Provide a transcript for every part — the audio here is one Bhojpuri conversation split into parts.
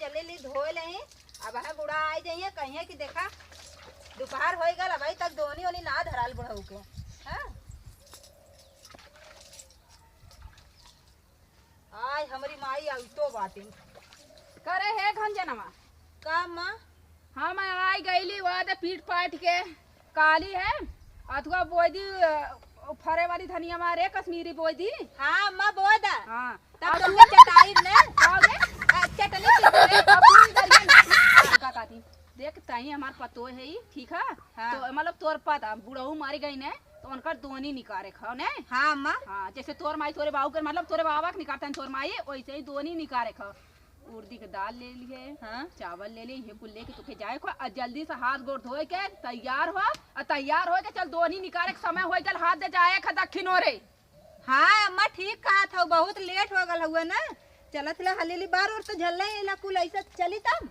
जल्दी धोए ले अब है बुढ़ा आ जाइए कहिए कि देखा दोपहर हो गल अभी तक दोनी ओनी ना धराल बुढ़ऊ के। हाँ आय हमारी माई आई तो बातें करे है खंजनवा का माँ। हाँ मैं आई गईली वहाँ दे पीट पाट के काली है अथवा बोई दी फरे वाली धनिया मारे कश्मीरी बोई दी। हाँ माँ बोल दा। हाँ तब तुमने चटाई ने चटनी देख ताई हमार पतो है ही ठीक है। हाँ। तो मतलब तोर पता बुढ़ऊ मारी गई ने तो उनका दोनी निकारे खाओ ने। हाँ माँ। हाँ जैसे तोर माई तोरे बाबू के मतलब तोरे बाबा के निकालते हैं तोर माई वैसे ही दोनी निकारे खाओ। उर्दी के दाल ले लिए। हाँ। चावल ले लिए ये कुल लेके तुके जाए को जल्दी से हाथ गोड़ धोए के तैयार हो और तैयार हो के चल दोनी निकाले समय हो गल हाथ दे जाए ख दक्षिण ओरे। हाँ अम्मा ठीक कहा था बहुत लेट हो गल हुआ ना चलत ले हलेली बार और तो झल्ले इला कुल ऐसा चली तब।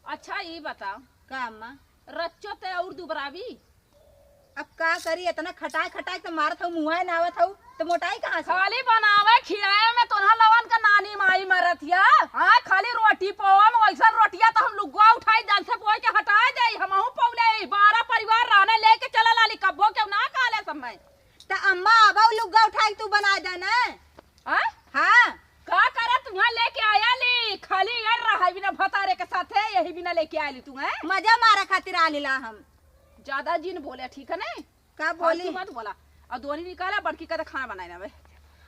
अच्छा ये बताओ का अम्मा रच्चो ते और दुबरावी अब का करी इतना खटाई खटाई तो मारत हूँ मुँह ना आवत हूँ तो मोटाई कहाँ से। खाली बनावे खिलाए में तोहरा लवन का नानी माई मरतिया। हाँ खाली रोटी पोवा में वैसा रोटिया तो हम लुगवा उठाई दल से पोए के हटाए दे हमहू पौले 12 परिवार रहने लेके चला लाली कब्बो क्यों ना काले समय। तो अम्मा अब लुग्गा उठाई तू बना देना। हाँ का करे तुम्हां लेके आया ली खाली यार रहा बिना भतारे के साथ है यही बिना लेके आया ली तू है मजा मारा खातिर आ लीला हम ज्यादा जिन बोले ठीक है नहीं का बोली मत बोला और दोनी निकाला बड़की का खाना बनाए ना।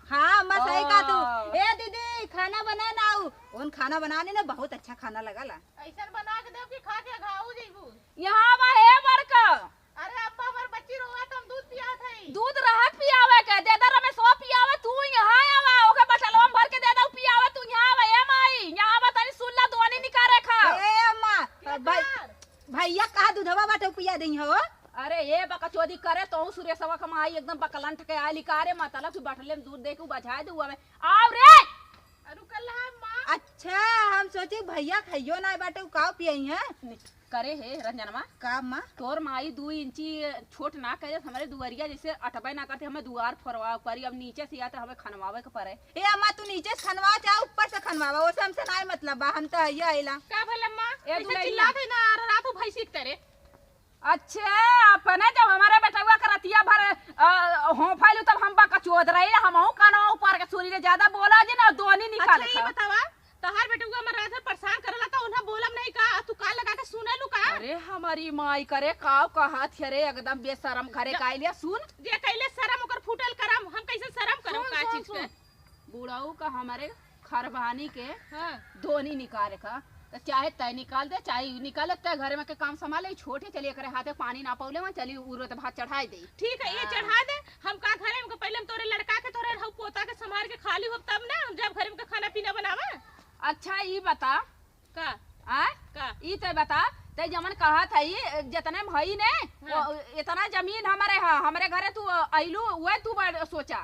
हाँ अम्मा सही कहा तू। ए दीदी खाना बना ना उन खाना बनाने ना बहुत अच्छा खाना लगला। ऐसा बना के देव कि खा के घाऊ जइबू। यहाँ बा है बड़का। अरे अब्बा हमार बच्ची रोवा तो हम दूध पियात हई। दूध रहत पियावे के दे दे रमेश वो पियावे तू यहाँ आवा ओके बटलवा में भर के दे दऊ पियावे तू यहाँ आवा ए माई यहाँ बा तनी सुन ला दोनी निकारे खा। ए अम्मा भैया कहा दूधवा बाटे पिया दई हो। अरे ये बकचोदी करे तो सुरेशवा कमाई एकदम बकलंठ के आली कारे मतलब कि बटले में दूध दे के बझाए दू हमें आव रे रुकल है मां। अच्छा हम सोचे भैया खइयो ना बाटे का पियई है करे है रंजनमा का माँ। तोर माई 2 इंची छोट ना करे हमारे दुआरिया जैसे अटबे ना करते हमें दुआर फरवा परी अब नीचे से या तो हमें खनवावे के पड़े। ए अम्मा तू नीचे से खनवा चाहे ऊपर से खनवावा वो हमसे ना मतलब बा हम तो ये आइला का भले मां ए ऐसे चिल्लात है ना रात भई सीख तेरे। अच्छा अपने जब हमारे बेटवा करतिया भर हो फाइल तब हम बकचोद रही हमहू कानवा ऊपर के सूरी ने ज्यादा बोला जे ना दोनी निकाल। अच्छा ये बतावा तहार बेटुआ हमर रात भर परेशान करला त उन्हा बोलम नहीं का तू कान लगा के सुने लू का। अरे हमारी माई करे काव कहत रे एकदम बेशरम घरे काइलिया सुन जे कैले शरम ओकर फूटल करम हम कैसे शरम करम का चीज के। बुढ़ाऊ का हमारे खरबानी के हां दोनी निकाले का तो चाहे तय निकाल दे चाहे निकाले तय घरे में के काम संभाले छोटे चलिए करे हाथे पानी ना पौले वहां चली उरत भात चढ़ाई दे। ठीक है ये चढ़ा दे हम का घरे में पहले तोरे लड़का के तोरे हउ पोता के संभाल के खाली हो तब ना हम जब घरे में खाना पीना बनावा। अच्छा ये बता का आ का ई तय बता तय जमन कहा था ये जितने भई ने इतना जमीन हमारे हमारे घरे तू आइलू वह तू सोचा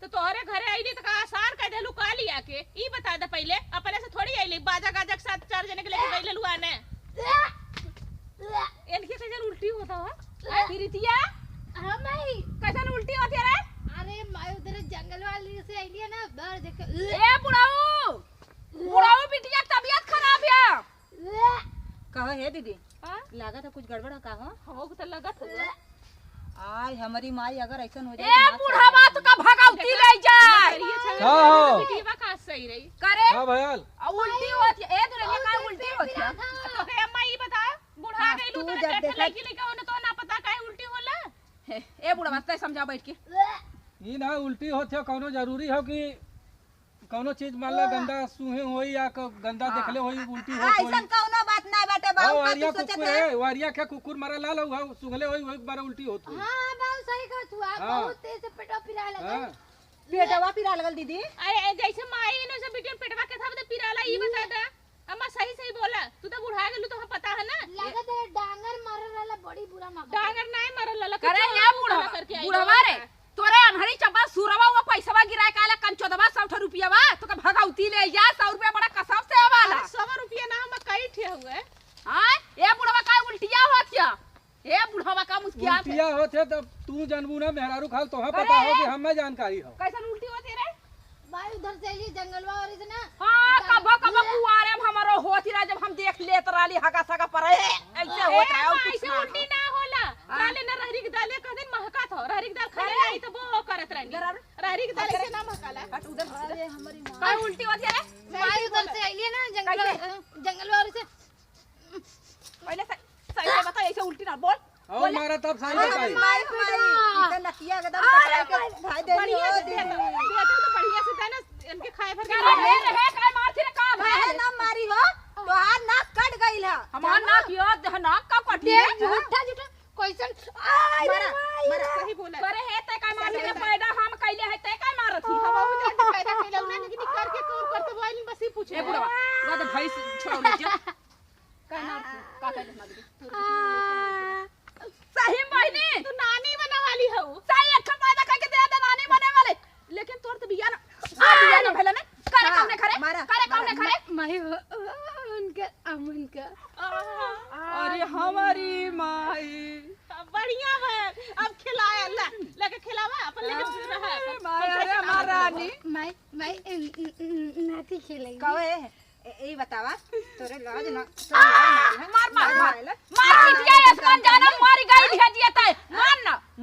तो तोहरे घरे आईली तो का आसान कह देलू का लिया के ई बता दे पहले अपने से थोड़ी आईली बाजा गाजा के साथ 4 जने के लेके गईले लुआने। इनके कैसे उल्टी होता है प्रीतिया हां माई कैसे उल्टी होती रे। अरे माई उधर जंगल वाली से आई है ना बाहर देख ए बुढ़ाऊ बिटिया तबीयत खराब है कहो है दीदी हां लागत है कुछ गड़बड़ का हो तो लगत होगा। आय हमारी माई अगर ऐसा हो जाए ए बूढ़ा बात का भगाउती ले जाए हां बेटीवा का सही रही करे हां भैयाल उल्टी होती ए दुनिया का उल्टी होती है। तो के अम्मा ई बता बूढ़ा गइलू तो देख लगी लेके ओने तो ना पता काहे उल्टी होला। ए बूढ़ा बात समझा बैठ के ई ना उल्टी होत है कोनो जरूरी हो कि कोनो चीज मान ला गंदा सूहे होई या गंदा देखले होई उल्टी होत होई। ऐसा कोनो बात ना बाटे बाबू का वारिया तू सोचत कुकुर है। है वारिया के कुकुर मारा लाल हो सुंघले होई वही बार उल्टी होत होई। हां बाबू सही कह तू आ हाँ। बहुत तेज से पेटवा पिरा लगा। हां पेटवा पिरा लगल दीदी। अरे जैसे माई ने से बेटी पेटवा के था पिराला ई बता दे अम्मा सही सही बोला तू तो बुढ़ा गेलू तो हम पता है ना। लागत है डांगर मारल वाला बड़ी बुरा मौका। डांगर नहीं मरल लला करे ये बूढ़ा रे तोरे अनहरी चब्बा सुरवा वो पैसावा गिराए काला कंचोदवा 100 रुपयावा तो का भगाउती ले जा 100 रुपया बड़ा कसम से आवाला 100 रुपया ना हम कई ठे हुए। हां ए बुढ़वा का उल्टिया होत क्या ए बुढ़वा का मुस्किया उल्टिया होत है तब तू जानबू ना मेहरारू खाल तोहा पता हो कि हमें जानकारी हो कैसन उल्टी होती रे। भाई उधर से लिए जंगलवा और इतना हां कब कुआरे में हमरो होती रा हगा सगा पर ऐसे होत रहा और कुछ ऐसे ना उल्टी ना होला डाले ना रहरी के दाल कह दिन महका था रहरी के दाल खाए नहीं तो वो करत रहनी रहरी के दाल से ना महकाला हट उधर अरे हमारी माँ काय उल्टी होत है रे माई उधर से आइली है ना जंगल वाले से पहले सही से बता ऐसे उल्टी ना बोल और मारा तब सही बताई माई हमारी इतना नकिया एकदम पकाए के भाई दे बढ़िया से दियो बेटा तो बढ़िया से देना इनके खाए भर के अरे रे काय मार थी रे का भाई ना मारी हो तो हाथ नाक कट गइल है हमार नाक यो देह नाक का कटी है झूठा झूठा क्वेश्चन मारा मारा सही बोला करे है ते काय मार के पैदा हम कैले है ते काय मारत ही हम बहुत ज्यादा पैदा कैला उन्हें लेकिन करके कौन करते बोल बस ही पूछे ए बुढ़वा वो तो भैंस छोड़ ले जा काय मार का कैले मार सही बहिनी तू नानी बना वाली हो सही अच्छा पैदा करके दे दे नानी बने वाले लेकिन तोर तो बिया ना भेला ने करे कौन करे मारा, करे कौन करे माई उनका अमन का अरे हमारी माई बढ़िया है अब खिलाया लेके खिलावा अपन लेके रहा माई अरे हमार रानी माई नाती खेलेगी कहे ए बतावा तोरे लाज ना मार मार मार मार पिटिया आसमान जाना मारी गई है दिया तय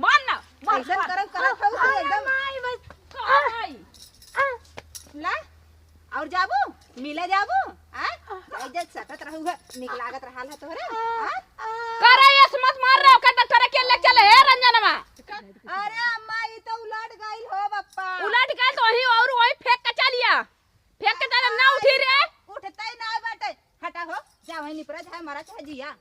मान ना ऐसा करत करत हो एकदम माई बस काय ला और जाबू मिले जाबू आ इज्जत सटत रहू है निक लागत रहल है तोरे करे ऐसे मत मार रहे हो कहता तोरे के ले चले हे रंजनवा अरे अम्मा ई तो उलट गइल हो बप्पा उलट गए तो ही और वही फेंक के चलिया फेंक के चले ना उठी रे उठते ही ना बाटे हटा हो जा वहीं निपरा जा मारा चाहे जिया